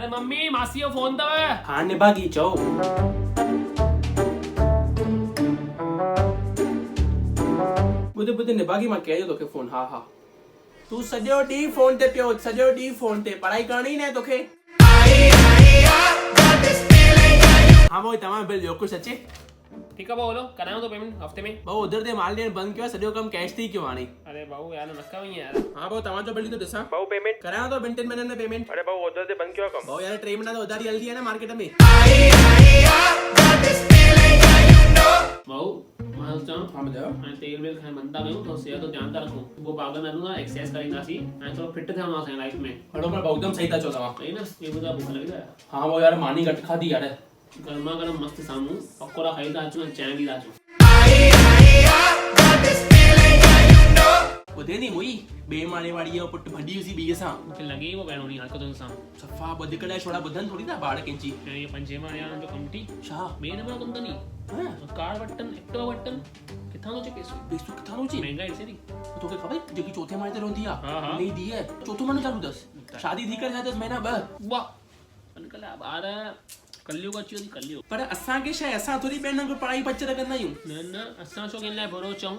अरे मम्मी मासी जो फोन तव। हाँ निभागी चओ। ॿुध ॿुध निभागी मां कयो तोखे फोन। हा हा तू सॼो ॾींहुं फोन ते पियो, सॼो ॾींहुं फोन ते, पढ़ाई करणी न तोखे। हाँ भाई तव्हां बिल ॿियो कुझु अचे? ठीक है बोलो कराऊं तो पेमेंट हफ्ते में। भाऊ उधर ते माल ॾियण बंदि कयो, सॼो कमु कैश थी कयो हाणे। अरे भाऊ यार न कयो यार। हाँ भाऊ तव्हांजो बिल तो ॾिसां। भाऊ पेमेंट करायां तो 2-3 महीननि में पेमेंट। अरे भाऊ उधर से बंद क्यों कम? भाऊ यार 3 महीना तो उधारी हल्दी है ना मार्केट में। भाऊ मां चवां हाँ ॿुधायो। हाणे तेल वेल खाइण बंदि था कयूं, थोरो सिहत जो ध्यानु था रखूं। सुबुह भागंदा रहूं, एक्सरसाइज करींदासीं ऐं थोरो फिट थियणो आहे असांजी लाइफ में। बराबरि भाऊ एकदम सही था चओ तव्हां। सही न? ये ॿुधायो भूख लॻी आहे? हाँ भाऊ यार मानी घटि खाधी यार। गरमा गरम मस्त साम्हूं पकोड़ा खाई था अचूं ऐं चांहि बि था अचूं। ॿुधे नी मुई ॿिए माड़े वारी जो पुटु भॼी वियोसीं ॿीअ सां। मूंखे लॻे पियो पहिरियों ॾींहुं हरकतुनि सां। सफ़ा ॿुध कॾहिं छोड़ा ॿुधनि थोरी था ॿार कंहिंजी। ऐं इहे 5 माड़े वारनि जो कमु थी छा ॿिए नंबर कमु तनी हाँ? कार वटनि एक्टिवा वटनि किथां थो अचे पैसो? पैसो किथां थो अचे? महांगाई ॾिसे थी। तोखे ख़बर जेकी चौथे माड़े ते रहंदी हाँ, आहे हाँ। उनजी धीअ चौथो महीनो चालू अथसि, शादी थी करे अथसि महीना 2। वाह अॼुकल्ह जा ॿार कलयुग अची वियो थी कलयुग। पर असांखे छा आहे, असां थोरी ॿियनि वांगुरु पढ़ाई बचत कंदा आहियूं। न न असां छो कंहिं लाइ बुरो चऊं।